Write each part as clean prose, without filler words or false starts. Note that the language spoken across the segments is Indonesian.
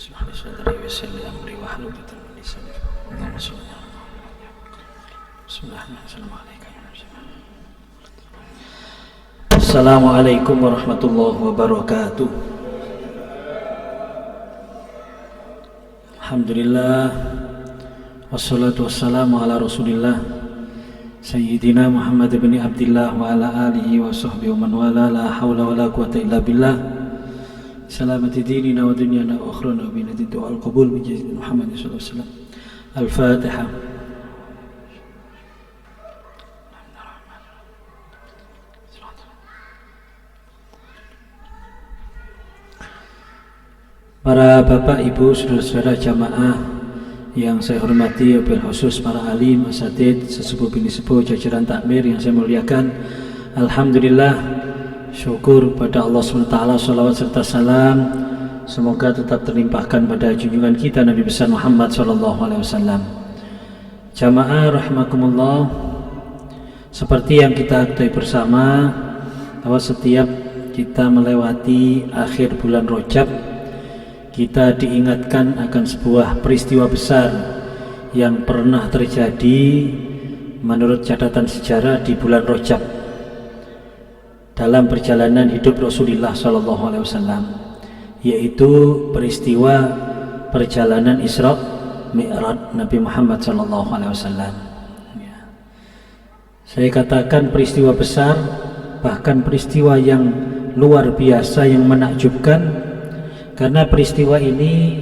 اشرح لي صدري ويسر لي امري واحلل عقدة من لساني يفقهوا قولي. بسم الله الرحمن الرحيم. Assalamualaikum warahmatullahi wabarakatuh. Alhamdulillah, wassalatu wassalamu ala rasulillah Sayyidina Muhammad bin Abdillah wa ala alihi wa sahbihi wa man wala. La hawla wa la quwata illa billah. Salamati dinina wa dunyana wa akhrana wa binati du'a al-qabul min jazid Muhammad sallallahu alaihi wasallam. Al-Fatihah. Para bapak, ibu, saudara-saudara jamaah yang saya hormati, wabil khusus para alim, asatid, sesepuh bini sepuh, jajaran takmir yang saya muliakan. Alhamdulillah, syukur pada Allah SWT, salawat serta salam semoga tetap terlimpahkan pada junjungan kita Nabi besar Muhammad SAW. Jamaah rahimakumullah, seperti yang kita ketahui bersama bahwa setiap kita melewati akhir bulan Rajab, kita diingatkan akan sebuah peristiwa besar yang pernah terjadi menurut catatan sejarah di bulan Rajab dalam perjalanan hidup Rasulullah SAW, yaitu peristiwa perjalanan Isra Mi'raj Nabi Muhammad SAW. Saya katakan peristiwa besar, bahkan peristiwa yang luar biasa, yang menakjubkan, karena peristiwa ini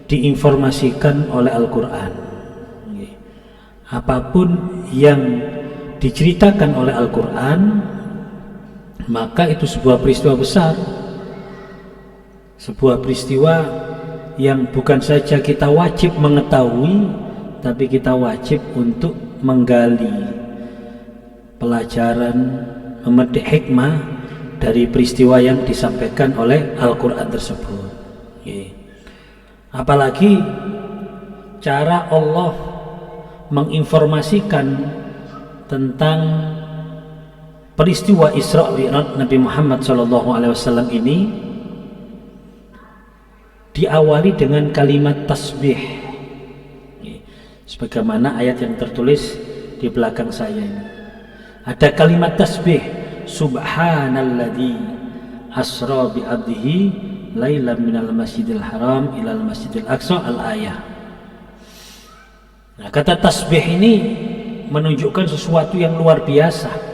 diinformasikan oleh Al-Quran. Apapun yang diceritakan oleh Al-Quran, maka itu sebuah peristiwa besar, sebuah peristiwa yang bukan saja kita wajib mengetahui, tapi kita wajib untuk menggali pelajaran, memetik hikmah dari peristiwa yang disampaikan oleh Al-Quran tersebut. Apalagi cara Allah menginformasikan tentang peristiwa Isra Mi'raj Nabi Muhammad SAW ini diawali dengan kalimat tasbih, sebagaimana ayat yang tertulis di belakang saya ini. Ada kalimat tasbih, subhanalladzi asra bi abdihi lailan minal masjidil haram ilal masjidil aqsa, al-ayah. Nah, kata tasbih ini menunjukkan sesuatu yang luar biasa.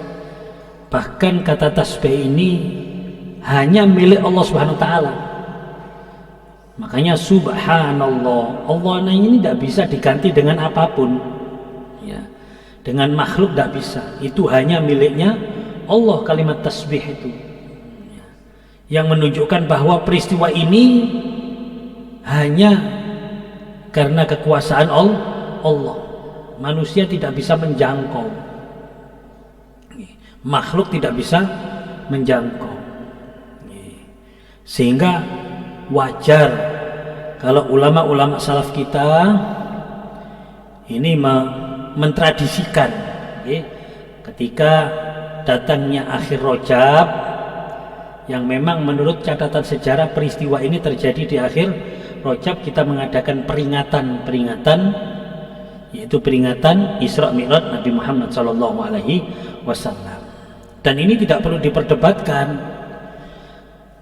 Bahkan kata tasbih ini hanya milik Allah Subhanahu wa taala. Makanya subhanallah, Allah ini tidak bisa diganti dengan apapun, ya. Dengan makhluk tidak bisa. Itu hanya miliknya Allah, kalimat tasbih itu, yang menunjukkan bahwa peristiwa ini hanya karena kekuasaan Allah. Manusia tidak bisa menjangkau, makhluk tidak bisa menjangkau, sehingga wajar kalau ulama-ulama salaf kita ini mentradisikan, ketika datangnya akhir Rajab, yang memang menurut catatan sejarah peristiwa ini terjadi di akhir Rajab, kita mengadakan peringatan, yaitu peringatan Isra Mi'raj Nabi Muhammad SAW. Dan ini tidak perlu diperdebatkan,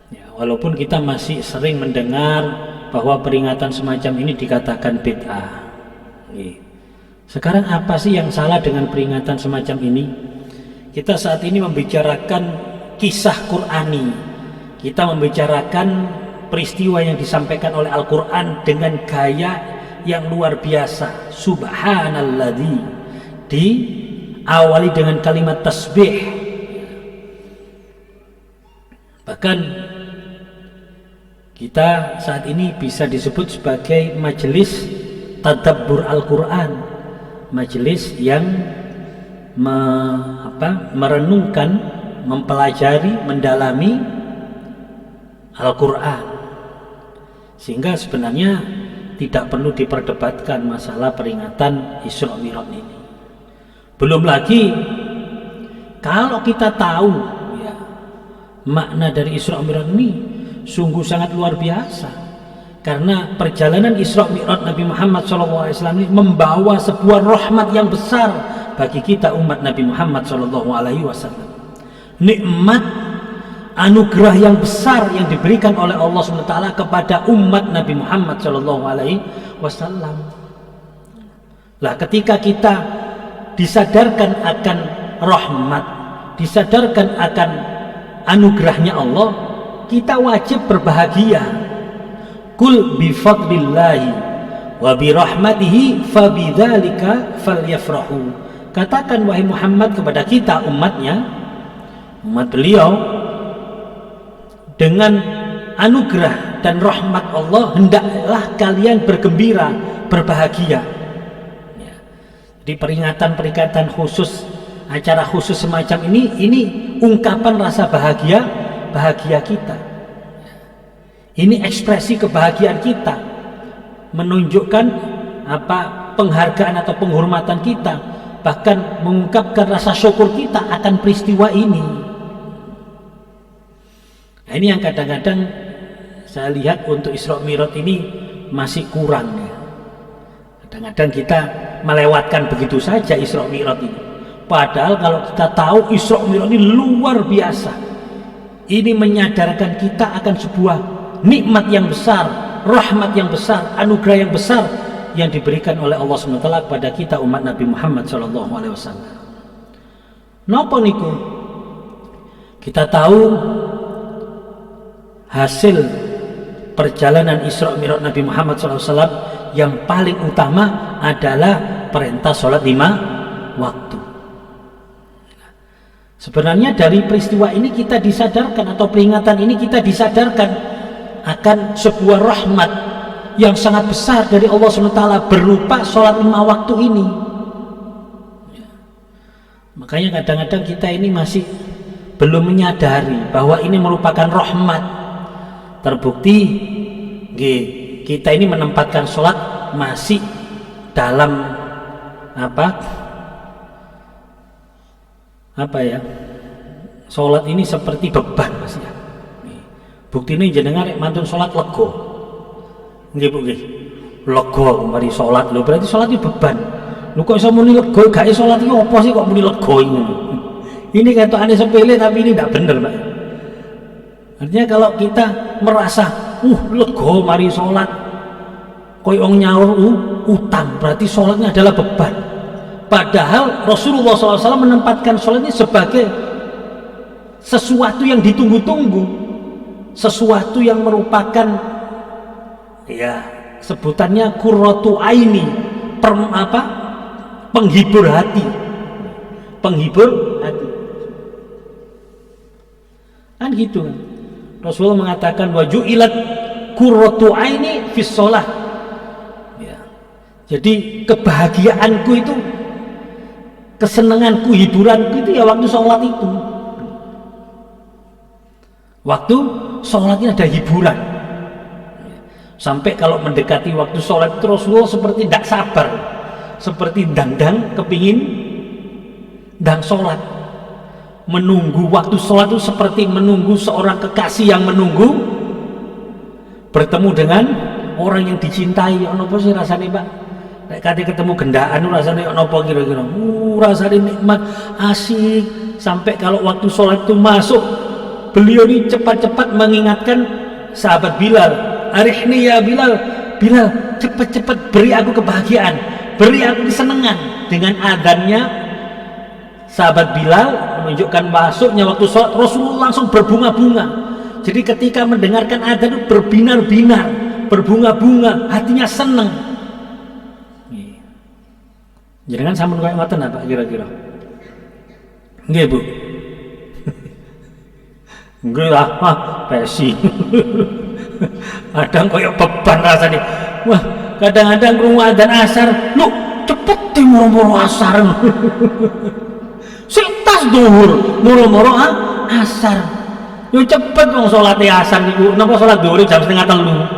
ya, walaupun kita masih sering mendengar bahwa peringatan semacam ini dikatakan bid'ah. Sekarang apa sih yang salah dengan peringatan semacam ini? Kita saat ini membicarakan kisah Qur'ani, kita membicarakan peristiwa yang disampaikan oleh Al-Quran dengan gaya yang luar biasa. Subhanalladzi diawali dengan kalimat tasbih. Bahkan kita saat ini bisa disebut sebagai majelis tadabbur Al-Quran, majelis yang merenungkan, mempelajari, mendalami Al-Quran, sehingga sebenarnya tidak perlu diperdebatkan masalah peringatan Isra Mi'raj ini. Belum lagi kalau kita tahu, ya, makna dari Isra Mi'raj ini sungguh sangat luar biasa. Karena perjalanan Isra Mi'raj Nabi Muhammad SAW ini membawa sebuah rahmat yang besar bagi kita umat Nabi Muhammad SAW. Nikmat anugerah yang besar yang diberikan oleh Allah SWT kepada umat Nabi Muhammad SAW. Lah ketika kita disadarkan akan rahmat, disadarkan akan anugerahnya Allah, kita wajib berbahagia. Kul bifadlillahi wa birahmatihi fabidzalika falyafrahu. Katakan wahai Muhammad kepada kita umatnya, umat beliau, dengan anugerah dan rahmat Allah hendaklah kalian bergembira, berbahagia. Ya. Di peringatan khusus, acara khusus semacam ini ungkapan rasa bahagia kita. Ini ekspresi kebahagiaan kita, menunjukkan penghargaan atau penghormatan kita, bahkan mengungkapkan rasa syukur kita akan peristiwa ini. Nah, ini yang kadang-kadang saya lihat untuk Isra Mi'raj ini masih kurang ya. Kadang-kadang kita melewatkan begitu saja Isra Mi'raj ini. Padahal kalau kita tahu Isra Mi'raj ini luar biasa. Ini menyadarkan kita akan sebuah nikmat yang besar, rahmat yang besar, anugerah yang besar yang diberikan oleh Allah SWT kepada kita umat Nabi Muhammad SAW. Napa niku? Kita tahu hasil perjalanan Isra Mi'raj Nabi Muhammad SAW yang paling utama adalah perintah sholat 5 waktu. Sebenarnya dari peristiwa ini kita disadarkan, atau peringatan ini kita disadarkan akan sebuah rahmat yang sangat besar dari Allah SWT berupa sholat 5 waktu ini. Makanya kadang-kadang kita ini masih belum menyadari bahwa ini merupakan rahmat. Terbukti kita ini menempatkan sholat masih dalam sholat ini seperti beban Mas ya. Bukti ini jenengan mantun sholat lego, nggih Bu nggih, lego mari sholat lho, berarti sholat itu beban. Lu kok iso muni lego, gak iso sholat itu apa sih kok muni lego ini? Ini ketokane sepele tapi ini tidak benar Pak. Artinya kalau kita merasa lego mari sholat, koyo wong nyaur utang, berarti sholatnya adalah beban. Padahal Rasulullah SAW menempatkan sholat ini sebagai sesuatu yang ditunggu-tunggu, sesuatu yang merupakan sebutannya qurratu aini, penghibur hati, kan gitu kan. Rasulullah mengatakan waju'ilat qurratu aini fis shalah. Ya. Jadi kebahagiaanku itu, kesenanganku, hiburanku itu ya waktu sholat itu. Waktu sholatnya ada hiburan. Sampai kalau mendekati waktu sholat itu Rasulullah seperti tidak sabar, seperti dang-dang kepingin dang sholat. Menunggu waktu sholat itu seperti menunggu seorang kekasih yang menunggu bertemu dengan orang yang dicintai. Ono apa sih rasanya Pak? Kati ketemu gendaan rasanya ono apa kira-kira? Rasanya nikmat, asik. Sampai kalau waktu sholat itu masuk, beliau ini cepat-cepat mengingatkan sahabat Bilal, arihni ya Bilal, Bilal cepat-cepat beri aku kebahagiaan, beri aku kesenangan. Dengan adanya sahabat Bilal menunjukkan masuknya waktu sholat, Rasulullah langsung berbunga-bunga. Jadi ketika mendengarkan adzan itu berbinar-binar, berbunga-bunga, hatinya senang. Jadi kan sampun koyo ngoten apa kira-kira? Nggih Bu. Nggih lah, pesi. Kadang koyo beban rasanya. Wah, kadang-kadang krungu adzan asar, lu cepet di moro-moro asar. Sing tas dhuwur, moro-moro asar. Yo cepet wong salate asar niku. Napa salat dhuwur jam 2:30.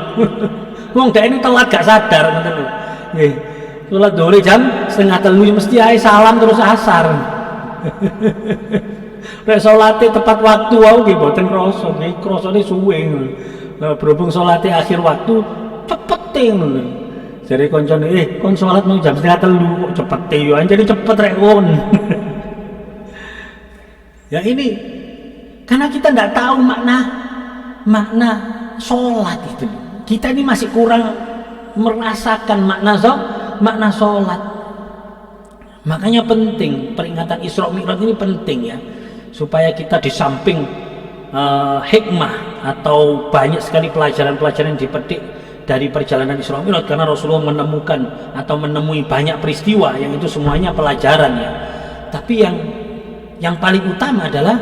Wong dhek ini telat gak sadar ngoten lho. Nggih. Salat dhuwur jam 2:30 mesti ae salam terus asar. Nek salate tepat waktu wae nggih mboten krasa, nggih krasane suwe. Nah, berhubung salate akhir waktu cepete ngono. Jare koncone, kon salat mau jam 2:30 kok cepete yo, jadi cepet rek kon. Ya ini karena kita tidak tahu makna sholat itu. Kita ini masih kurang merasakan makna sholat. Makanya penting peringatan Isra Mi'raj ini penting ya, supaya kita di samping hikmah atau banyak sekali pelajaran-pelajaran yang dipetik dari perjalanan Isra Mi'raj, karena Rasulullah menemukan atau menemui banyak peristiwa yang itu semuanya pelajaran ya. Tapi yang paling utama adalah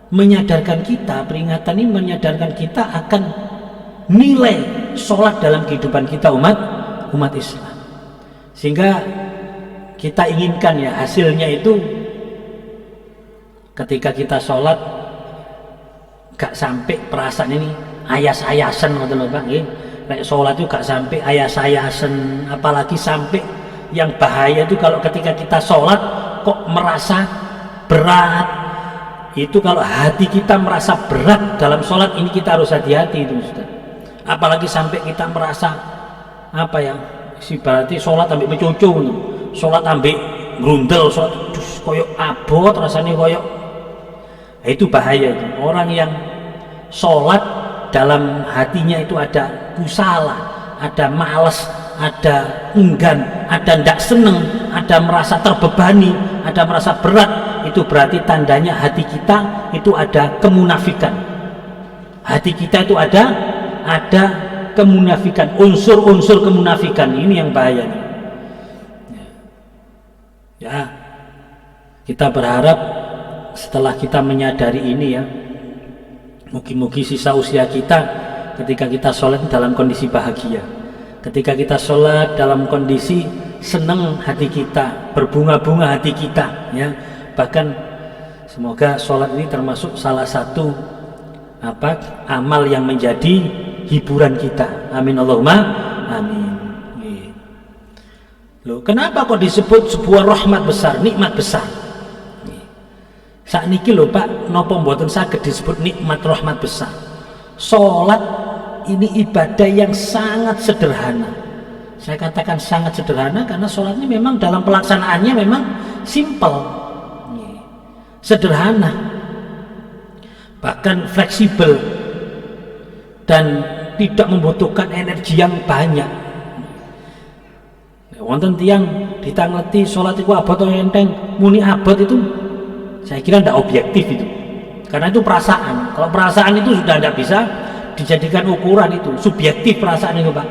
menyadarkan kita, peringatan ini menyadarkan kita akan nilai sholat dalam kehidupan kita umat Islam, sehingga kita inginkan ya hasilnya itu ketika kita sholat gak sampai perasaan ini ayas-ayasan gitu loh Bang. Nek sholat itu gak sampai ayas-ayasan, apalagi sampai yang bahaya itu kalau ketika kita sholat kok merasa berat. Itu kalau hati kita merasa berat dalam sholat ini, kita harus hati-hati itu Ustaz. Apalagi sampai kita merasa apa ya, berarti sholat ambil mencucu, sholat ambil grundel, sholat koyok abot rasanya koyok. Nah, itu bahaya itu. Orang yang sholat dalam hatinya itu ada kusala, ada males, ada enggan, ada ndak seneng, ada merasa terbebani, ada merasa berat. Itu berarti tandanya hati kita itu ada kemunafikan. Hati kita itu ada kemunafikan, unsur-unsur kemunafikan. Ini yang bahaya. Ya, kita berharap setelah kita menyadari ini ya, mungkin sisa usia kita ketika kita sholat dalam kondisi bahagia, ketika kita sholat dalam kondisi senang hati kita, berbunga-bunga hati kita ya. Bahkan semoga sholat ini termasuk salah satu amal yang menjadi hiburan kita. Amin Allahumma amin. Loh, kenapa kok disebut sebuah rahmat besar, nikmat besar? Saat niki lho Pak, napa mboten saged disebut nikmat rahmat besar? Sholat ini ibadah yang sangat sederhana. Saya katakan sangat sederhana karena sholat ini memang dalam pelaksanaannya memang simple, sederhana, bahkan fleksibel dan tidak membutuhkan energi yang banyak. Wonten tiang ditangleti sholat itu abot atau enteng, muni abot itu saya kira tidak objektif itu, karena itu perasaan. Kalau perasaan itu sudah tidak bisa dijadikan ukuran, itu subjektif perasaan itu Pak.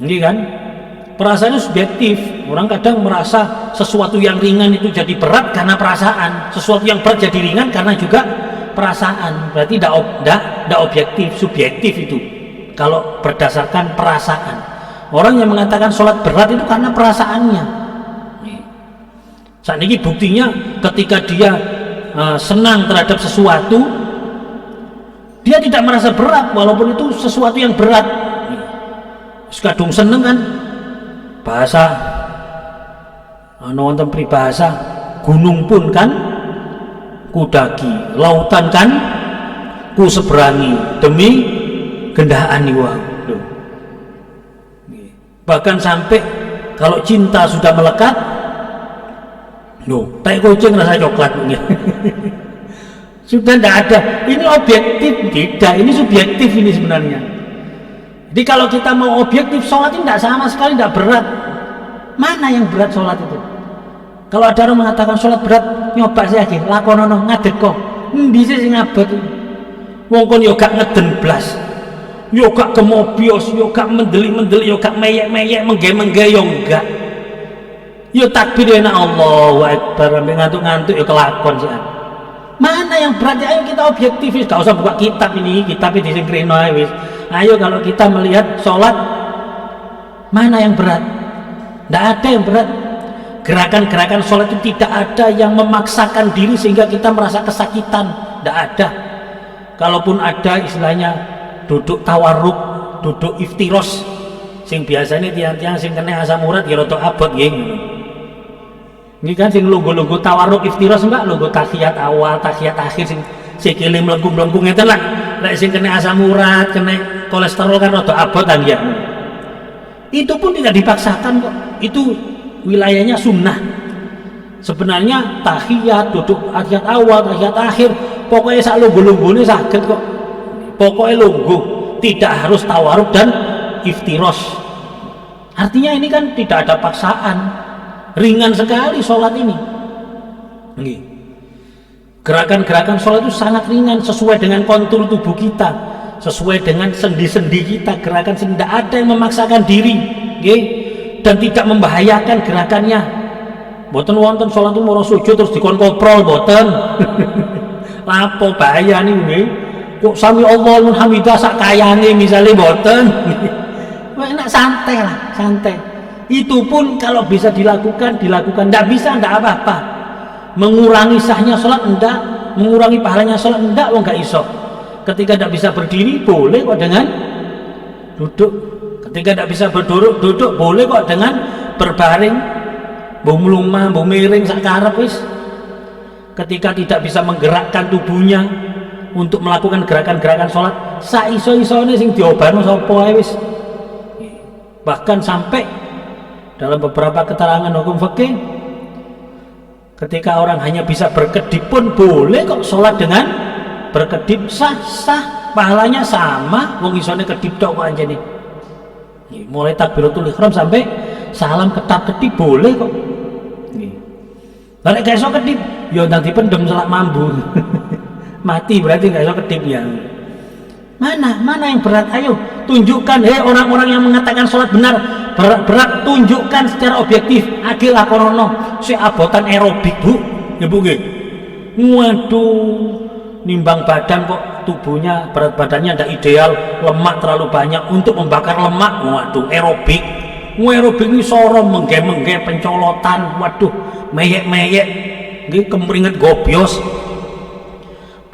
Ini kan perasaannya subjektif. Orang kadang merasa sesuatu yang ringan itu jadi berat karena perasaan, sesuatu yang berat jadi ringan karena juga perasaan. Berarti tidak objektif, subjektif itu kalau berdasarkan perasaan. Orang yang mengatakan sholat berat itu karena perasaannya. Saat ini buktinya ketika dia senang terhadap sesuatu, dia tidak merasa berat walaupun itu sesuatu yang berat. Kadung seneng kan, bahasa wonten pribahasa, gunung pun kan kudaki, lautan kan ku seberangi demi gendaan niwa. Bahkan sampai kalau cinta sudah melekat, tai kucing rasa coklat. Sudah tidak ada. Ini objektif tidak, ini subjektif ini sebenarnya. Jadi kalau kita mau objektif, sholat ini tidak sama sekali, tidak berat. Mana yang berat sholat itu? Kalau ada orang mengatakan sholat berat, nyoba sih lagi, lakonono ngadeg kok, bisa sih ngabot. Wong kon yo gak ngeden blas, yo gak kemobios, yo gak mendeli-mendeli, yo gak meyek-meyek, mengge-mengge yo enggak. Yo takbir enak Allahu Akbar, sampai ngantuk-ngantuk yo kelakon sih. Mana yang berat? Ayo kita objektifis, gak usah buka kitab ini disingkrino wis. Ayo kalau kita melihat sholat, mana yang berat? Tidak ada yang berat. Gerakan-gerakan sholat itu tidak ada yang memaksakan diri sehingga kita merasa kesakitan. Tidak ada. Kalaupun ada istilahnya duduk tawarruk, duduk iftiros, sing biasanya tiang-tiang sing kena asam urat ya rada abot nggih. Ini kan sing lungguh-lungguh tawarruk iftiros mbak, lungguh tahiyat awal, tahiyat akhir sing sikile mlengkung-mlengkung ngeten lah. Lek sing kena asam urat, kena kolesterol kan rada abotan ya. Itu pun tidak dipaksakan kok. Itu wilayahnya sunnah. Sebenarnya tahiyat, duduk tahiyat awal, tahiyat akhir, pokoknya sak lungguh-lungguhne saged kok. Pokoknya lungguh, tidak harus tawaruk dan iftiros. Artinya ini kan tidak ada paksaan, ringan sekali sholat ini. Gerakan-gerakan sholat itu sangat ringan, sesuai dengan kontur tubuh kita, sesuai dengan sendi-sendi kita. Gerakan sendi, tidak ada yang memaksakan diri, dan tidak membahayakan gerakannya. Boten wonten sholat itu mau sujud terus dikon koprol, boten. Lapo bahaya nih, kok sami Allahul hamidah sak kayane misalnya boten. Enak santai lah, santai. Itu pun kalau bisa dilakukan, tidak bisa, tidak apa-apa. Mengurangi sahnya sholat enggak, mengurangi pahalanya sholat enggak, enggak iso. Ketika tidak bisa berdiri, boleh kok dengan duduk. Ketika tidak bisa duduk, boleh kok dengan berbaring, bumluma, bumiring, sakarep wis. Ketika tidak bisa menggerakkan tubuhnya untuk melakukan gerakan-gerakan sholat, saiso-isone sing diobano sapa ae wis. Bahkan sampai dalam beberapa keterangan hukum fikih, ketika orang hanya bisa berkedip pun boleh kok sholat dengan berkedip, sah pahalanya sama wong isone kedip tok kok anjene. Mulai takbiratul ihram sampai salam ketap-ketip boleh kok. Lah nek gak iso kedip ya ndang dipendem selak mambu. Mati berarti gak iso kedip ya. Mana yang berat? Ayo tunjukkan, orang-orang yang mengatakan sholat benar berat, tunjukkan secara objektif. Agil lakonono si abotan aerobik bu, ya bu nggih. Waduh, nimbang badan kok tubuhnya, berat badannya tidak ideal, lemak terlalu banyak untuk membakar lemak. Waduh, aerobik ini sorong mengge pencolotan, waduh, meyek nggih kemringet gobyos.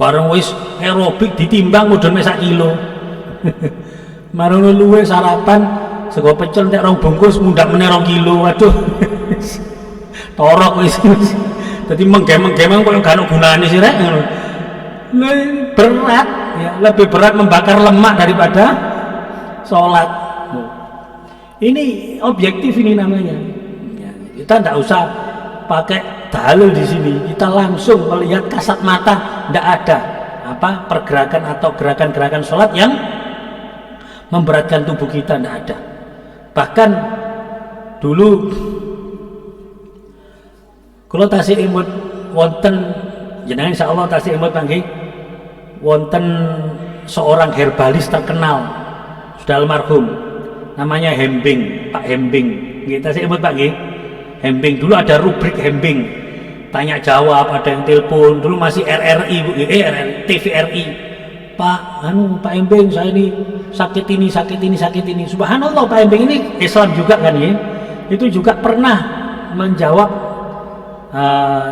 Bareng wis aerobik ditimbang mudun sak kilo. Marono luwe sarapan sego pecel nek 2 bungkus mundak meneh 2 kilo. Waduh. Torok wis. Dadi mengge-mengge kok gak ono gunane sih rek ngono. Berat ya, lebih berat membakar lemak daripada sholat. Ini objektif ini namanya. Ya, kita tidak usah pakai dalil di sini, kita langsung melihat kasat mata, tidak ada pergerakan atau gerakan-gerakan sholat yang memberatkan tubuh kita, tidak ada. Bahkan dulu kalau tasih imut wonten jenengan insyaallah tasih imut panggih wonten seorang herbalis terkenal sudah almarhum namanya Hembing, Pak Hembing. Kita tasih imut Pak nggih. Hembing dulu ada rubrik Hembing, tanya jawab, ada yang telepon. Dulu masih RRI Bu, TVRI. Pak Hembing, saya ini sakit ini. Subhanallah, Pak Hembing ini Islam juga kan ya. Itu juga pernah menjawab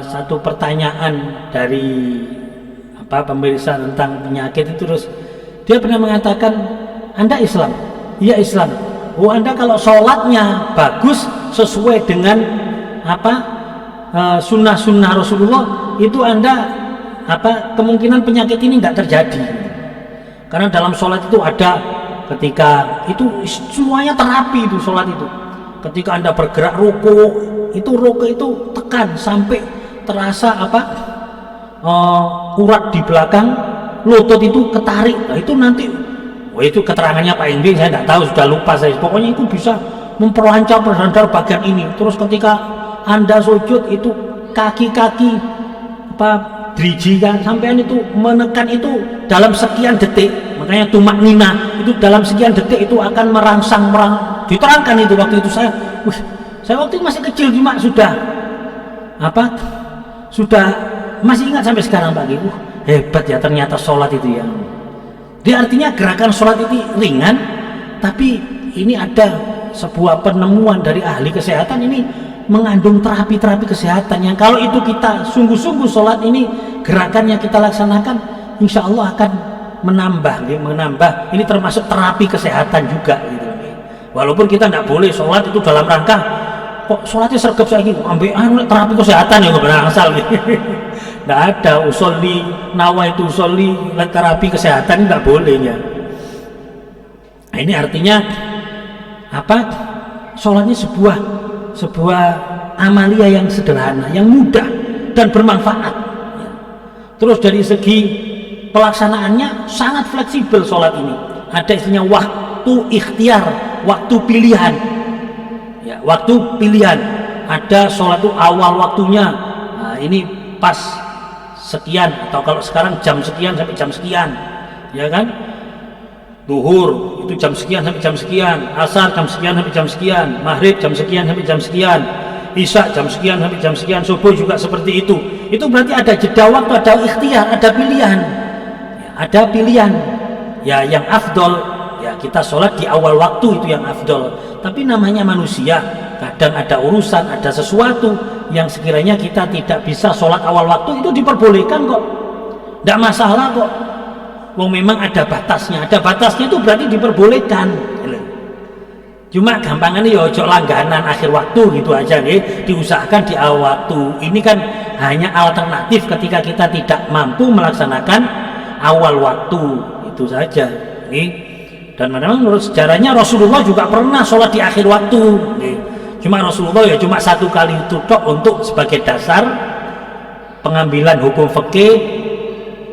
satu pertanyaan dari pemirsa tentang penyakit itu. Terus dia pernah mengatakan, Anda Islam? Iya Islam. Oh, Anda kalau sholatnya bagus sesuai dengan sunnah-sunnah Rasulullah, itu Anda kemungkinan penyakit ini tidak terjadi. Karena dalam sholat itu ada ketika itu semuanya terapi itu sholat itu. Ketika Anda bergerak ruku itu tekan sampai terasa urat di belakang lutut itu ketarik. Nah, itu nanti itu keterangannya Pak Indi, saya tidak tahu, sudah lupa saya. Pokoknya itu bisa memperlancar bagian ini. Terus ketika Anda sujud itu kaki-kaki driji kan, sampean itu menekan itu dalam sekian detik. Makanya tumak nina itu dalam sekian detik itu akan merangsang diterangkan itu waktu itu saya waktu itu masih kecil cuma sudah masih ingat sampai sekarang Pak. Hebat ya ternyata sholat itu ya. Dia artinya gerakan sholat itu ringan, tapi ini ada sebuah penemuan dari ahli kesehatan, ini mengandung terapi-terapi kesehatan yang kalau itu kita sungguh-sungguh sholat ini gerakannya kita laksanakan, insya Allah akan menambah. Ini termasuk terapi kesehatan juga gitu. Walaupun kita tidak boleh sholat itu dalam rangka kok sholatnya sergap saya gitu, ambil terapi kesehatan ya benar asal gitu. Tidak ada usolli nawa itu usolli terapi kesehatan, tidak boleh ya. Nah, ini artinya apa? Sholatnya sebuah amalia yang sederhana, yang mudah dan bermanfaat. Terus dari segi pelaksanaannya sangat fleksibel sholat ini. Ada istilah waktu ikhtiar, waktu pilihan. Ya, waktu pilihan. Ada sholat itu awal waktunya. Nah, ini pas sekian, atau kalau sekarang jam sekian sampai jam sekian, ya kan? Duhur itu jam sekian sampai jam sekian, asar jam sekian sampai jam sekian, maghrib jam sekian sampai jam sekian, isya jam sekian sampai jam sekian, subuh juga seperti itu. Itu berarti ada jeda waktu, ada ikhtiar, ada pilihan ya, ada pilihan ya. Yang afdol ya kita sholat di awal waktu, itu yang afdol. Tapi namanya manusia, kadang ada urusan, ada sesuatu yang sekiranya kita tidak bisa sholat awal waktu, itu diperbolehkan kok, tidak masalah kok. Wong memang ada batasnya itu berarti diperbolehkan. Cuma gampangannya ya ojo langganan akhir waktu gitu aja nih, diusahakan di awal waktu. Ini kan hanya alternatif ketika kita tidak mampu melaksanakan awal waktu, itu saja nih. Dan memang menurut sejarahnya Rasulullah juga pernah sholat di akhir waktu nih. Cuma Rasulullah ya cuma satu kali itu tok, untuk sebagai dasar pengambilan hukum fikih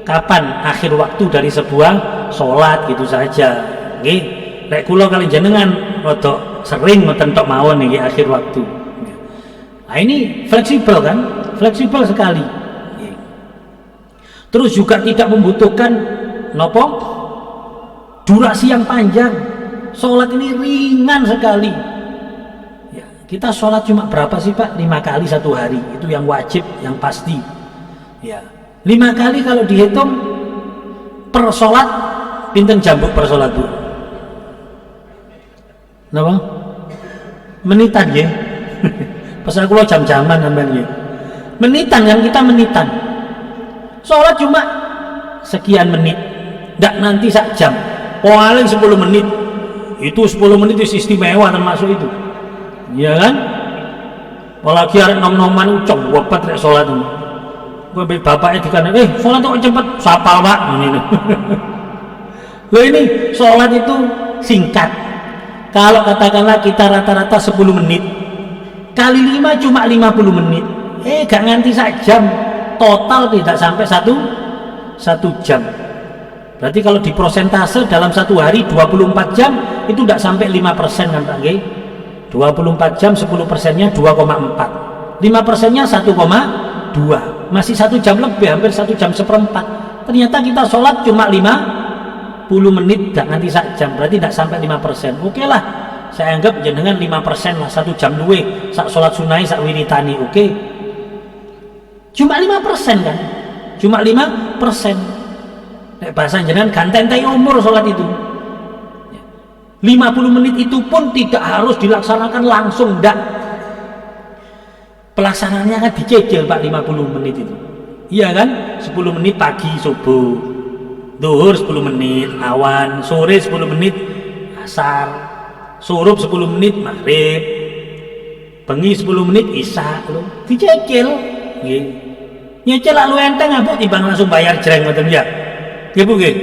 kapan akhir waktu dari sebuah sholat, gitu saja. Nggih, nek kula kali jenengan rada sering ngoten tok mawon niki akhir waktu. Nah, ini fleksibel kan? Fleksibel sekali. Terus juga tidak membutuhkan nopo durasi yang panjang. Sholat ini ringan sekali. Ya, kita sholat cuma berapa sih Pak? 5 kali satu hari, itu yang wajib, yang pasti. Ya. 5 kali kalau dihitung per sholat, pinten jambuk per sholat Bu? Napa? Menitan ya? Pasal kula jam-jaman sampean ya. Menitan kan, kita menitan. Sholat cuma sekian menit, ndak nanti sak jam. Paling 10 menit. Itu 10 menit itu istimewa termasuk itu. Iya kan? Apalagi arek nom-noman coba rek sholat itu. Bapaknya dikatakan, sholat kok cepet, sapal Pak. Loh, ini sholat itu singkat. Kalau katakanlah kita rata-rata 10 menit kali 5 cuma 50 menit, gak nganti sak jam, total tidak sampai satu jam. Berarti kalau di prosentase dalam satu hari 24 jam itu tidak sampai 5% kan Pak G? 24 jam 10%-nya 2,4, 5%-nya 1,2, masih 1 jam lebih, hampir 1 jam seperempat. Ternyata kita sholat cuma 50 menit, gak nanti sak jam, berarti tidak sampai 5%. Oke lah, saya anggap jenengan 5% lah, 1 jam duwe sak sholat sunai sak wiritani, oke. Cuma 5% kan, cuma 5%. Bahasa jenengan gantentai umur sholat itu. 50 menit itu pun tidak harus dilaksanakan langsung, enggak. Pelaksanaannya kan dicicil Pak, 50 menit itu. Iya kan? 10 menit pagi subuh, duhur 10 menit, awan, sore 10 menit asar, surup 10 menit maghrib, bengi 10 menit isya, dicicil. Nggih. Nyicil lalu enteng apa timbang langsung bayar jreng ngoten ya. Nggih Bu nggih.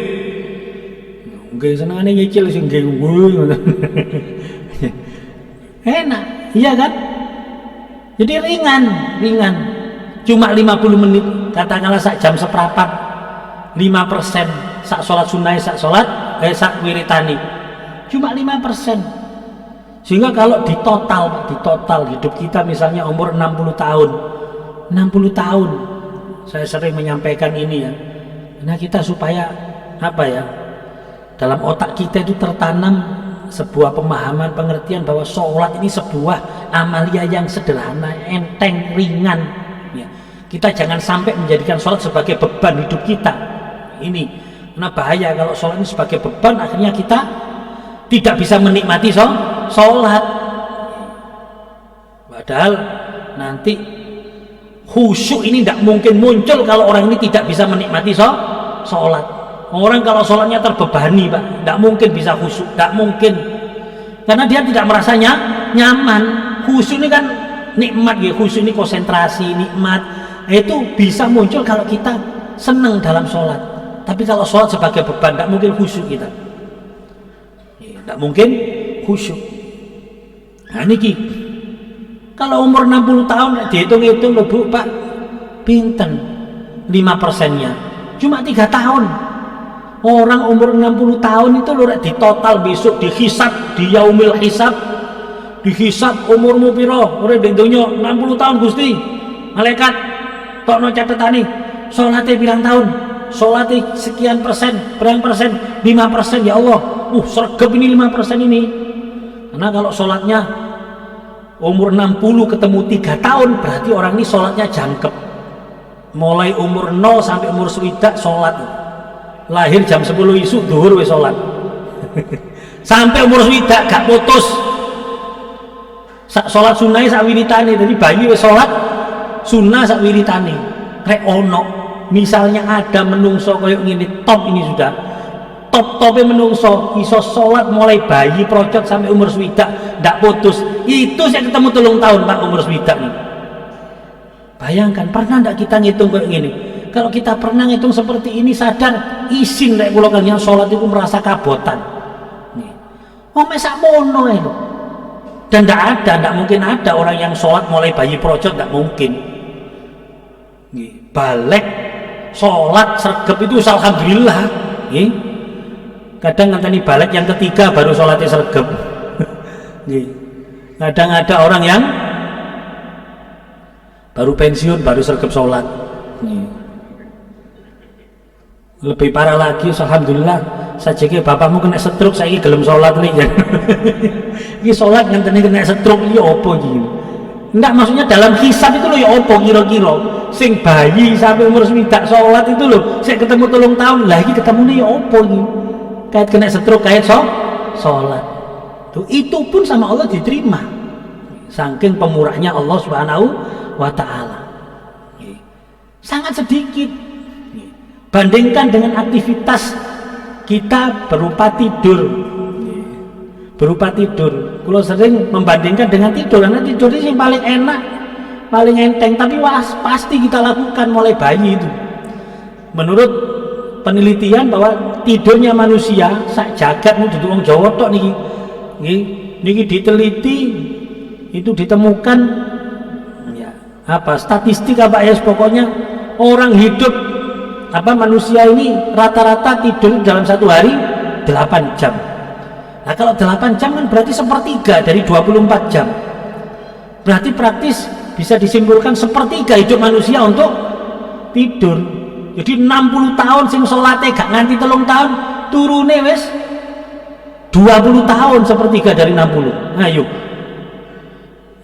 Nggih senengane nyicil sing nggih ngoten. Enak, iya kan? Jadi ringan, cuma 50 menit, katakanlah sak jam seperempat, 5% sak sholat sunai, sak wiritani, cuma 5%. Sehingga kalau di total hidup kita misalnya umur 60 tahun, saya sering menyampaikan ini ya, nah kita supaya apa ya, dalam otak kita itu tertanam sebuah pemahaman, pengertian bahwa sholat ini sebuah amalia yang sederhana, enteng, ringan ya. Kita jangan sampai menjadikan sholat sebagai beban hidup kita ini, karena bahaya kalau sholat ini sebagai beban, akhirnya kita tidak bisa menikmati sholat. Padahal nanti khusyuk ini tidak mungkin muncul kalau orang ini tidak bisa menikmati sholat. Orang kalau sholatnya terbebani Pak, tidak mungkin bisa khusyuk, tidak mungkin, karena dia tidak merasa nyaman. Khusyuk ini kan nikmat ya, khusyuk ini konsentrasi, nikmat. Itu bisa muncul kalau kita senang dalam sholat. Tapi kalau sholat sebagai beban, tidak mungkin khusyuk kita. Tidak mungkin khusyuk. Nah niki kalau umur 60 tahun dihitung-hitung loh Bu, Pak, pinten 5%-nya cuma 3 tahun. Orang umur 60 tahun itu loh di total besok dihisab di yaumil hisab, dihisab umurmu piro ora di donya 60 tahun Gusti. Malaikat tokno catetane salate pirang tahun, salate sekian persen, berapa persen, 5%. Ya Allah, sregep ini 5% ini. Karena kalau salatnya umur 60 ketemu 3 tahun berarti orang ini salatnya jangkep. Mulai umur 0 sampai umur 1 salat. Lahir jam 10 isu zuhur wis salat. Sampai umur 1 gak putus. Salat sunah sak wiritane, jadi bayi wis salat sunah sak wiritane. Rek ono misalnya ada menungso koyo ngene top ini sudah top-topnya menungso iso salat mulai bayi procot sampai umur 1 ndak putus. Itu saya ketemu 3 tahun Pak umur 1 nih. Bayangkan pernah ndak kita ngitung kayak gini? Kalau kita pernah ngitung seperti ini sadar isin rek kula kalian salat itu merasa kabotan. Nih. Oh mesak mono itu. Dan ndak mungkin ada orang yang salat mulai bayi procot, ndak mungkin. Nih, balik salat sregep itu alhamdulillah. Nih. Kadang ngenteni balik yang ketiga baru salatnya sregep. Nih. Kadang ada orang yang baru pensiun baru sregep salat. Nih. Lebih parah lagi, alhamdulillah sajake bapakmu kena stroke saiki gelem salat nih. Iki salat ngenteni kena stroke iki apa iki? Enggak, maksudnya dalam hisab itu loh ya apa kira-kira sing bayi sampai umur 1 salat itu loh sik ketemu 3 tahun lagi ketemune ya apa iki? Kait kena stroke kait salat. Tuh itu pun sama Allah diterima. Saking pemurahnya Allah Subhanahu wa taala. Sangat sedikit. Bandingkan dengan aktivitas kita berupa tidur. Kalau sering membandingkan dengan tidur, karena tidur ini yang paling enak, paling enteng, tapi pasti kita lakukan mulai bayi itu. Menurut penelitian bahwa tidurnya manusia sak jagat nu duduk wong Jawa tok niki diteliti itu ditemukan ya statistik ya pokoknya orang hidup manusia ini rata-rata tidur dalam 1 hari 8 jam. Nah kalau 8 jam kan berarti 1/3 dari 24 jam. Berarti praktis bisa disimpulkan 1/3 hidup manusia untuk tidur. Jadi 60 tahun sing salate gak nganti 3 tahun turune wis 20 tahun 1/3 dari 60. Ayo.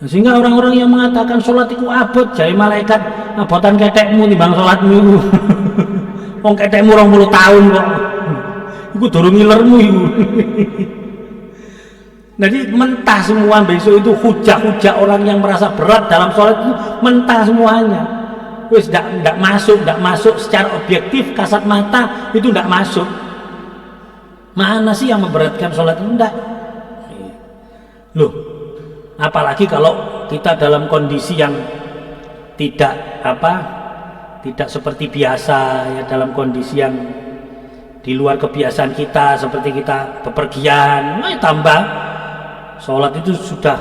Sehingga orang-orang yang mengatakan salat itu abot jare malaikat abotan ketekmu timbang salatmu. Wong ketekmu 20 tahun kok. Iku durung ngilermu iku. Jadi mentah semua besok itu hujah-hujah orang yang merasa berat dalam sholat itu mentah semuanya. Wis ndak masuk secara objektif kasat mata itu ndak masuk. Mana sih yang memberatkan sholat itu? Ndak. Loh, apalagi kalau kita dalam kondisi yang tidak seperti biasa ya, dalam kondisi yang di luar kebiasaan kita seperti kita bepergian, tambah sholat itu sudah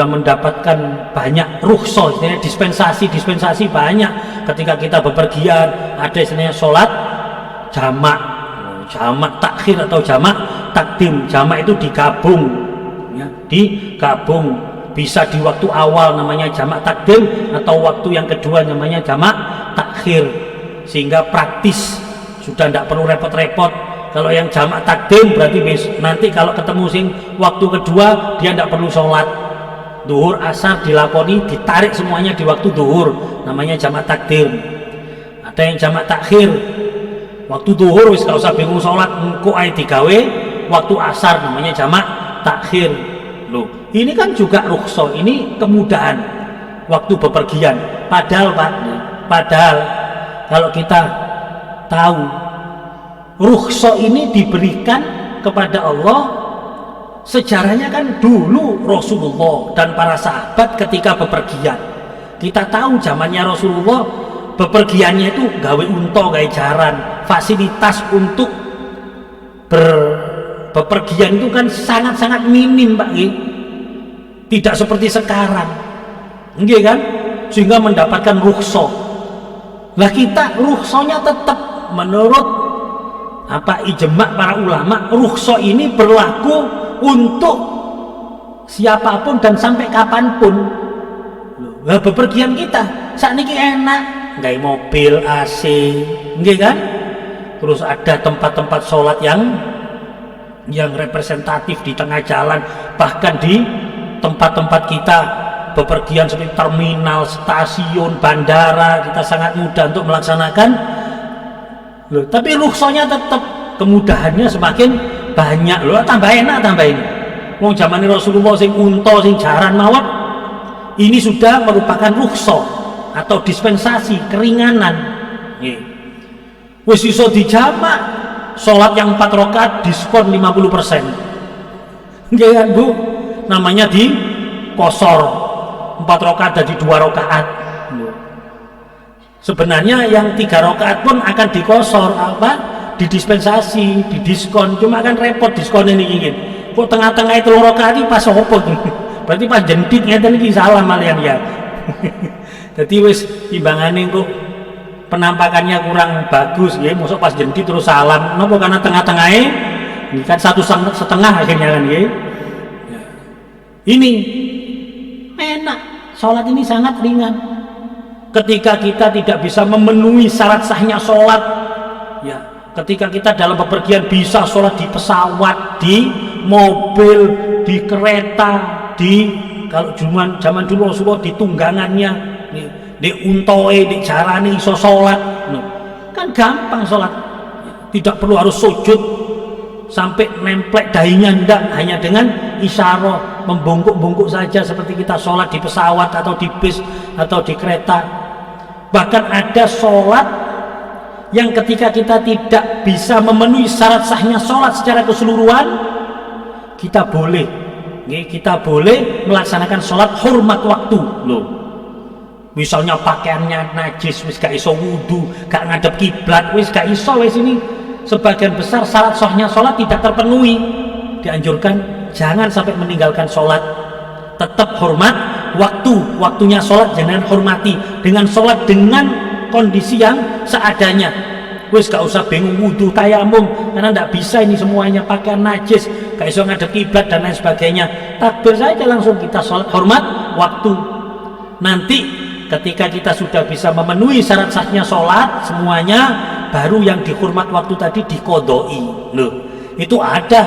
mendapatkan banyak rukhsah, dispensasi banyak. Ketika kita bepergian ada istilahnya sholat jamak takhir atau jamak takdim. Jamak itu digabung ya, bisa di waktu awal namanya jamak takdim atau waktu yang kedua namanya jamak takhir, sehingga praktis sudah tidak perlu repot-repot. Kalau yang jamak takdim berarti nanti kalau ketemu sing waktu kedua dia tidak perlu sholat duhur asar dilakoni, ditarik semuanya di waktu duhur, namanya jamak takdim. Ada yang jamak takhir, waktu duhur wis gak usah bingung sholat, engko ae digawe waktu asar, namanya jamak takhir. Loh, ini kan juga rukhsah, ini kemudahan waktu bepergian. Padahal kalau kita tahu rukhsah ini diberikan kepada Allah, sejarahnya kan dulu Rasulullah dan para sahabat ketika bepergian. Kita tahu zamannya Rasulullah bepergiannya itu gawe unta, gawe jaran, fasilitas untuk bepergian itu kan sangat-sangat minim Pak nggih. Tidak seperti sekarang. Nggih kan? Sehingga mendapatkan rukhsah. Lah kita rukhsahnya tetap menurut ijma' para ulama, rukhsah ini berlaku untuk siapapun dan sampai kapanpun. Lah bepergian kita sakniki enak, nggawe mobil AC, nggih kan? Terus ada tempat-tempat sholat yang representatif di tengah jalan, bahkan di tempat-tempat kita bepergian seperti terminal, stasiun, bandara, kita sangat mudah untuk melaksanakan. Loh, tapi rukhsahnya tetap, kemudahannya semakin banyak. Loh, tambah enak tambah ini. Wong zaman Rasulullah sing unta sing jaran mawon, ini sudah merupakan rukhsah atau dispensasi, keringanan. Nggih. Wis iso dijamak, sholat yang 4 rakaat diskon 50%. Nggih kan Bu? Namanya di kosor. 4 rakaat jadi 2 rakaat. Sebenarnya yang 3 rakaat pun akan dikosor, didispensasi, didiskon, cuma kan repot diskon ini ingin. Kok tengah-tengah itu 3 rakaat ini pas apa? Berarti pas jendit ngeten iki salah malian ya. Jadi wis timbangane kok penampakannya kurang bagus ya, mosok pas jendit terus salam. Napa karena tengah-tengahnya ini kan 1,5 akhirnya kan ya. Ini enak, sholat ini sangat ringan. Ketika kita tidak bisa memenuhi syarat sahnya sholat, ya, ketika kita dalam bepergian bisa sholat di pesawat, di mobil, di kereta, kalau zaman dulu Rasulullah di tunggangannya, di untoe, di jarane iso sholat, kan gampang sholat, tidak perlu harus sujud sampai nemplek dahinya, ndak, hanya dengan isyarah membungkuk-bungkuk saja seperti kita sholat di pesawat atau di bis atau di kereta. Bahkan ada sholat yang ketika kita tidak bisa memenuhi syarat sahnya sholat secara keseluruhan, kita boleh melaksanakan sholat hormat waktu loh. Misalnya pakaiannya najis, wis gak iso wudu, gak ngadep kiblat, wis gak iso, wis ini sebagian besar syarat sahnya sholat tidak terpenuhi, dianjurkan jangan sampai meninggalkan sholat, tetap hormat waktunya sholat, jangan hormati dengan sholat dengan kondisi yang seadanya. Wis gak usah bingung wudu tayamum karena ndak bisa ini semuanya, pakaian najis, gak iso ngadep kiblat dan lain sebagainya. Takbir saja langsung kita sholat hormat waktu. Nanti ketika kita sudah bisa memenuhi syarat sahnya sholat semuanya, baru yang dihormat waktu tadi dikodoi. Loh, itu ada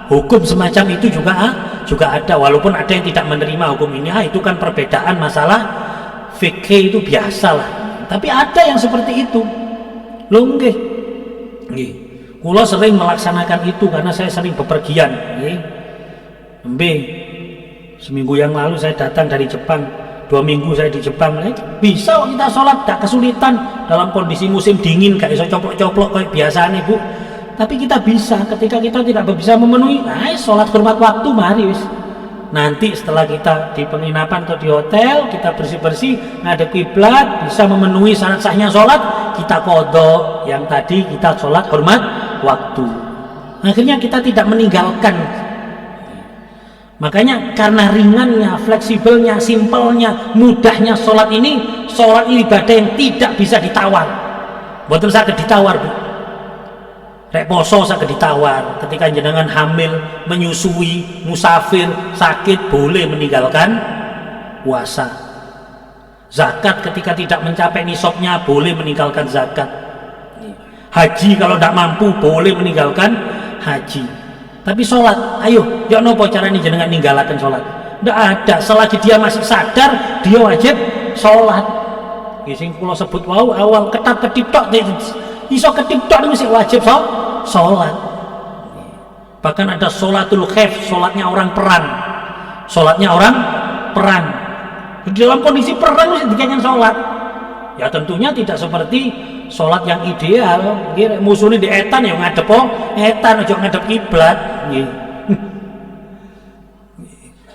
hukum semacam itu juga ada, walaupun ada yang tidak menerima hukum ini. Itu kan perbedaan masalah fikih, itu biasalah, tapi ada yang seperti itu loh. Nggih, kula sering melaksanakan itu karena saya sering bepergian. Seminggu yang lalu saya datang dari Jepang, 2 minggu saya di Jepang. Bisa kita sholat gak kesulitan dalam kondisi musim dingin, gak iso coplok-coplok kayak biasanya Bu. Tapi kita bisa, ketika kita tidak bisa memenuhi, sholat hormat waktu, mari wis. Nanti setelah kita di penginapan atau di hotel, kita bersih-bersih, ngadep kiblat, bisa memenuhi syarat sahnya sholat, kita qadha yang tadi kita sholat hormat waktu. Akhirnya kita tidak meninggalkan. Makanya karena ringannya, fleksibelnya, simpelnya, mudahnya sholat ini ibadah yang tidak bisa ditawar. Mboten saged ditawar Bu. Rek poso saged ditawar, ketika jenengan hamil, menyusui, musafir, sakit, boleh meninggalkan puasa. Zakat ketika tidak mencapai nisabnya, boleh meninggalkan zakat. Haji kalau tidak mampu, boleh meninggalkan haji. Tapi sholat, ayo, ya nopo caranya jenengan ninggalaken sholat? Tidak ada, selagi dia masih sadar, dia wajib sholat. Sing kula sebut wau awal ketap-ketip tok, iso ketip tok mesti wajib sholat. Bahkan ada sholatul khaif, sholatnya orang perang. Di dalam kondisi perang mesti dikatakan sholat. Ya tentunya tidak seperti sholat yang ideal. Musuhnya di etan ya ngadep etan, aja ngadep kiblat.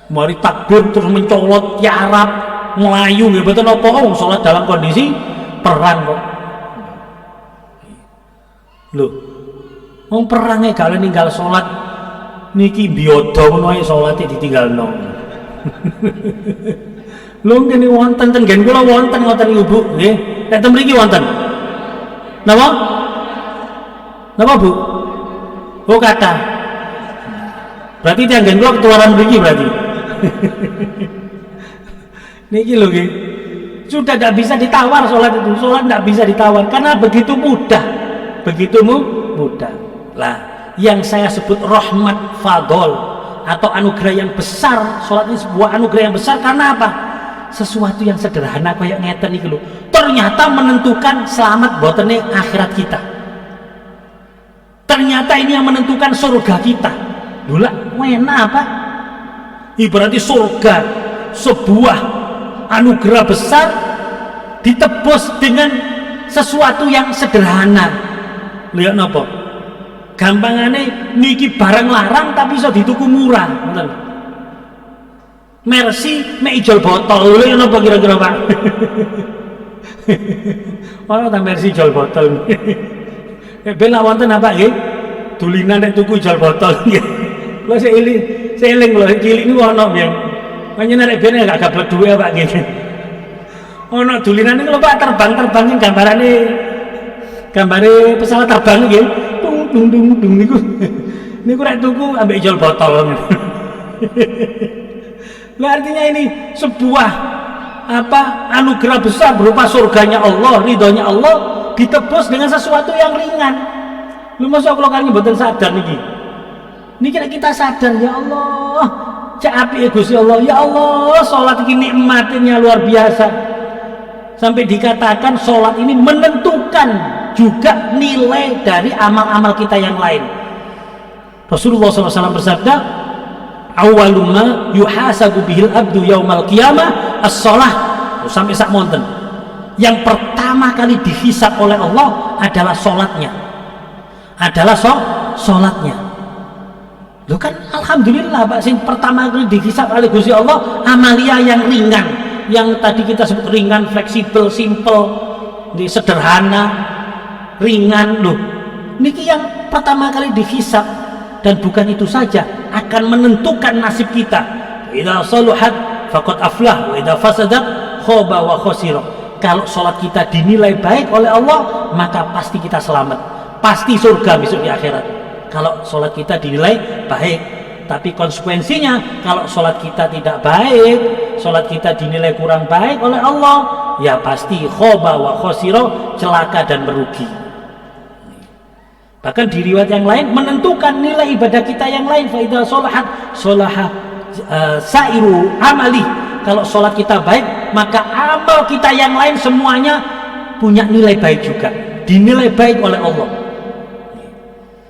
Mari takbir terus mencolot tiarap melayu nggih mboten apa sholat dalam kondisi perang kok. Loh, Wong perange gak ninggal salat niki biyodo ngono ae salate ditinggalno. Lho ngene wonten ten nggen kula wonten ngoten niku Bu, nggih. Nek ten mriki wonten. Napa? Napa Bu? Oh kata. Berarti tiyang nggen kula ketularan mriki berarti. Niki lho nggih. Sudah tidak bisa ditawar sholat itu. Sholat tidak bisa ditawar karena begitu mudah. Begitu mudah. Lah, yang saya sebut rahmat fadol atau anugerah yang besar, sholat ini sebuah anugerah yang besar karena apa? Sesuatu yang sederhana kayak ngeten iki lho. Ternyata menentukan selamat botene akhirat kita. Ternyata ini yang menentukan surga kita. Dula, enak apa? Ibaratnya surga, sebuah anugerah besar ditebus dengan sesuatu yang sederhana. Lihat napa? Gampangane niki barang larang tapi iso dituku murah, ngoten. Mercy mek ijol botol. Lha napa kira-kira, Pak? Ono ta Mercy ijol botol. Ben lak wonten apa nggih? Dulinan nek tuku ijol botol nggih. Lha seeling lho cilik niku ono biyen. Panjenengan nek ben gak gablek duwe Pak nggih. Ono dulinan niku lho Pak, terbang-terbang sing gambare pesawat terbang nggih. Dung niku rek tuku ambek ijol botol. Lah artinya ini sebuah anugerah besar berupa surganya Allah, ridhonya Allah ditebus dengan sesuatu yang ringan. Lu masa kalau kalian mboten sadar niki. Niki kita sadar ya Allah, cak apike Gusti Allah. Ya Allah, salat iki nikmatnya luar biasa. Sampai dikatakan salat ini menentukan juga nilai dari amal-amal kita yang lain. Rasulullah SAW bersabda, awwalu ma yuhasabu bihil abdu yaumal qiyamah as-shalah. Sampai sak monten. Yang pertama kali dihisab oleh Allah adalah salatnya. Salatnya. Loh kan alhamdulillah Pak, sing pertama kali dihisab oleh Gusti Allah amalia yang ringan, yang tadi kita sebut ringan, fleksibel, simple, sederhana, ringan. Loh niki yang pertama kali dihisab. Dan bukan itu saja, akan menentukan nasib kita. Idza saluhat faqad aflah wa idza fasadat khaba wa khasira. Kalau salat kita dinilai baik oleh Allah, maka pasti kita selamat, pasti surga besok di akhirat. Kalau salat kita dinilai baik. Tapi konsekuensinya kalau salat kita tidak baik, salat kita dinilai kurang baik oleh Allah, ya pasti khaba wa khasira, celaka dan merugi. Bahkan di riwayat yang lain menentukan nilai ibadah kita yang lain. Fa idza sholahat sholaha sairu amali. Kalau sholat kita baik, maka amal kita yang lain semuanya punya nilai baik juga, dinilai baik oleh Allah.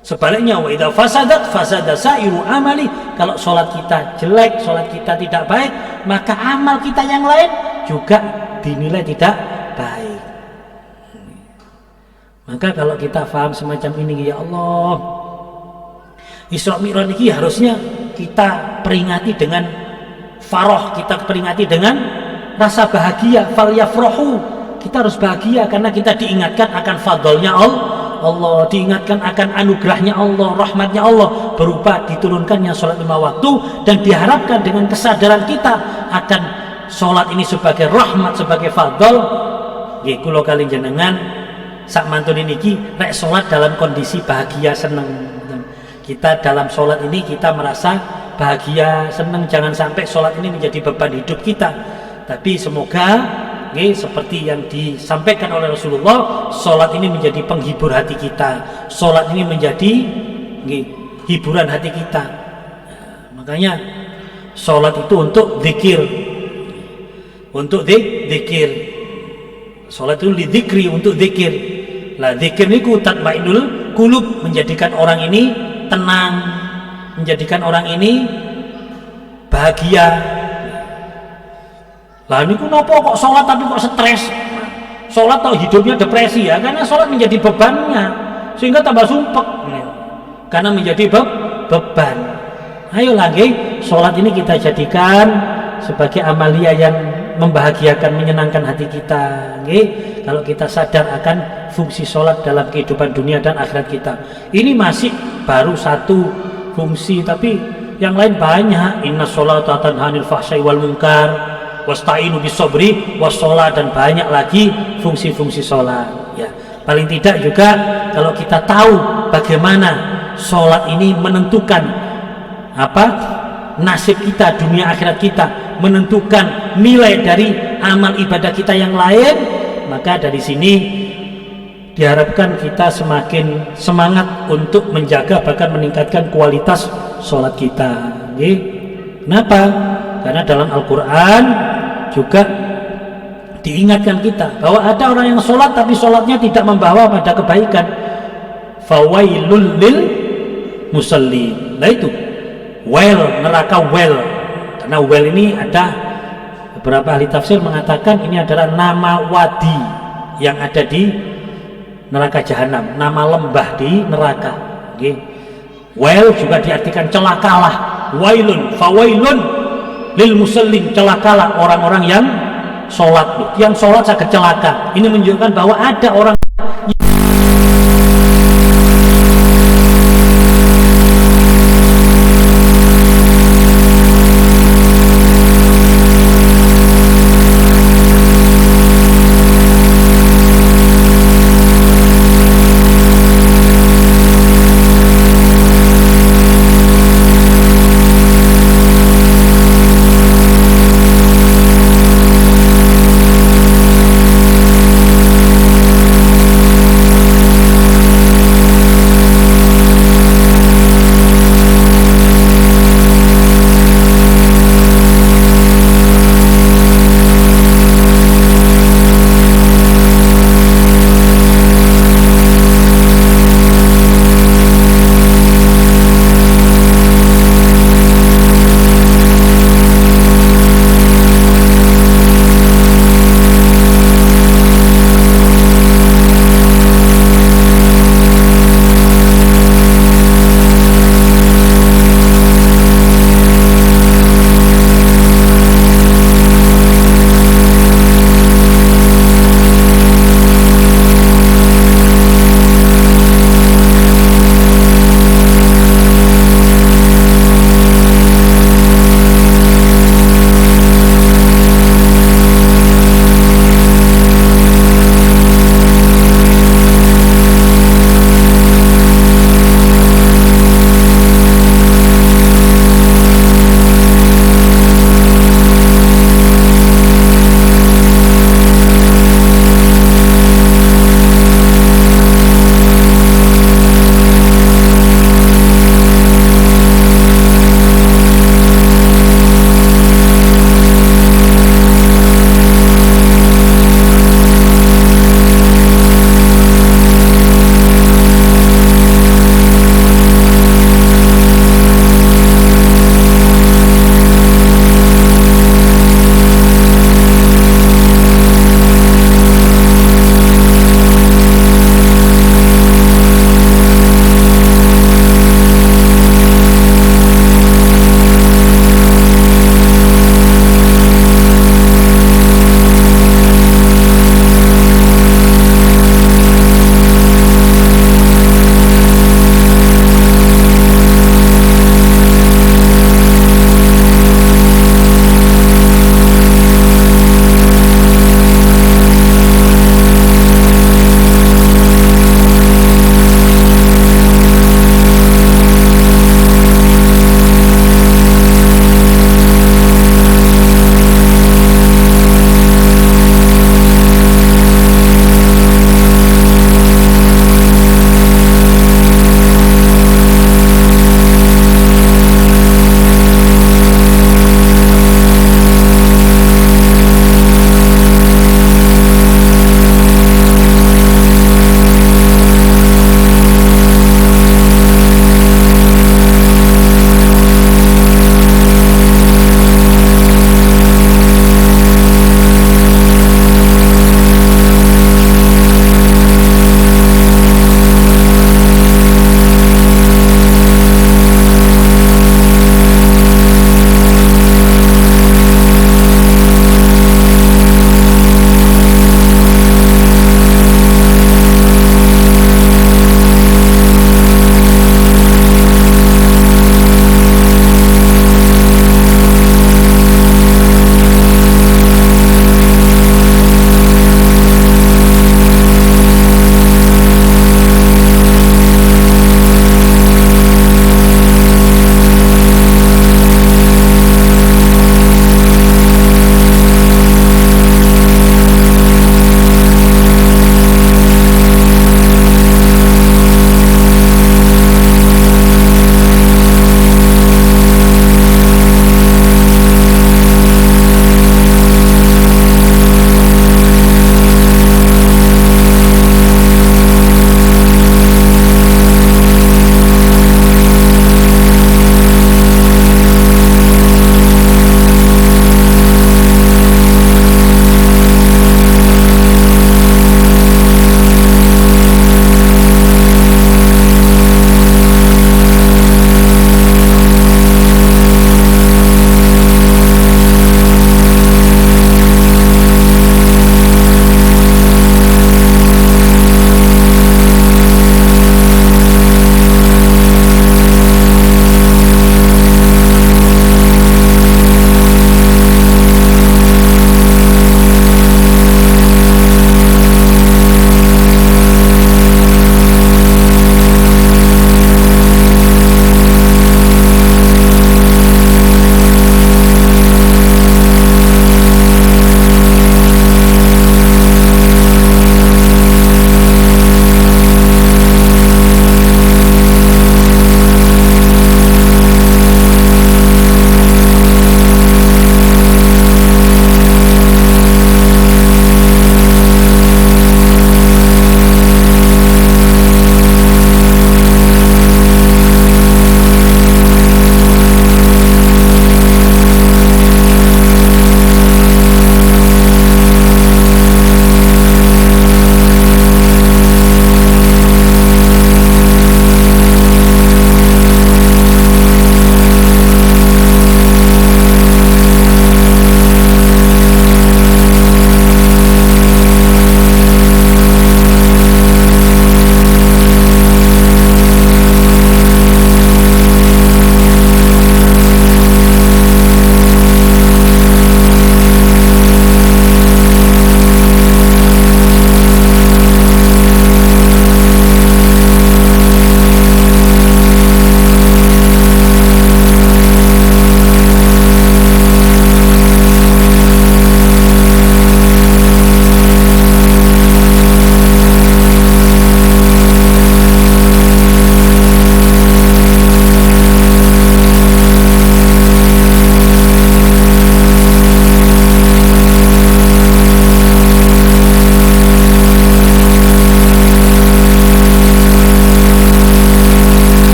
Sebaliknya wa idza fasadat fasada sairu amali. Kalau sholat kita jelek, sholat kita tidak baik, maka amal kita yang lain juga dinilai tidak baik. Maka kalau kita paham semacam ini, ya Allah, Isra Mi'raj ini harusnya kita peringati dengan farah, kita peringati dengan rasa bahagia. Fal yafrahu, kita harus bahagia karena kita diingatkan akan fadlnya Allah, diingatkan akan anugerahnya Allah, rahmatnya Allah berupa diturunkannya sholat 5 waktu, dan diharapkan dengan kesadaran kita akan sholat ini sebagai rahmat, sebagai fadl. Nggih kula kali jenengan sak mantun niki rek sholat dalam kondisi bahagia, seneng. Kita dalam sholat ini kita merasa bahagia, seneng. Jangan sampai sholat ini menjadi beban hidup kita. Tapi semoga seperti yang disampaikan oleh Rasulullah, sholat ini menjadi penghibur hati kita, sholat ini menjadi hiburan hati kita. Makanya sholat itu untuk zikir, untuk zikir. Sholat itu lidzikri, untuk zikir. Lah zikir niku tatmainul qulub, menjadikan orang ini tenang, menjadikan orang ini bahagia. Lah niku napa kok sholat tapi kok stres? Sholat atau hidupnya depresi ya? Karena sholat menjadi bebannya, sehingga tambah sumpek. Karena menjadi beban. Ayo lagi sholat ini kita jadikan sebagai amalia yang membahagiakan, menyenangkan hati kita. Nggih, kalau kita sadar akan fungsi sholat dalam kehidupan dunia dan akhirat kita. Ini masih baru satu fungsi, tapi yang lain banyak. Inna sholata tanha 'anil fahsya'i wal munkar wasta'inu bis sabri was sholat, dan banyak lagi fungsi-fungsi sholat. Ya, paling tidak juga kalau kita tahu bagaimana sholat ini menentukan apa nasib kita dunia akhirat kita, menentukan nilai dari amal ibadah kita yang lain, maka dari sini diharapkan kita semakin semangat untuk menjaga bahkan meningkatkan kualitas sholat kita. Kenapa? Karena dalam Al-Quran juga diingatkan kita bahwa ada orang yang sholat tapi sholatnya tidak membawa pada kebaikan. Fawailul lil musallin. Nah itu neraka karena ini ada beberapa ahli tafsir mengatakan ini adalah nama wadi yang ada di neraka jahanam, nama lembah di neraka. Juga diartikan celakalah, fawailun lil musallin, celakalah orang-orang yang sholat sangat celaka. Ini menunjukkan bahwa ada orang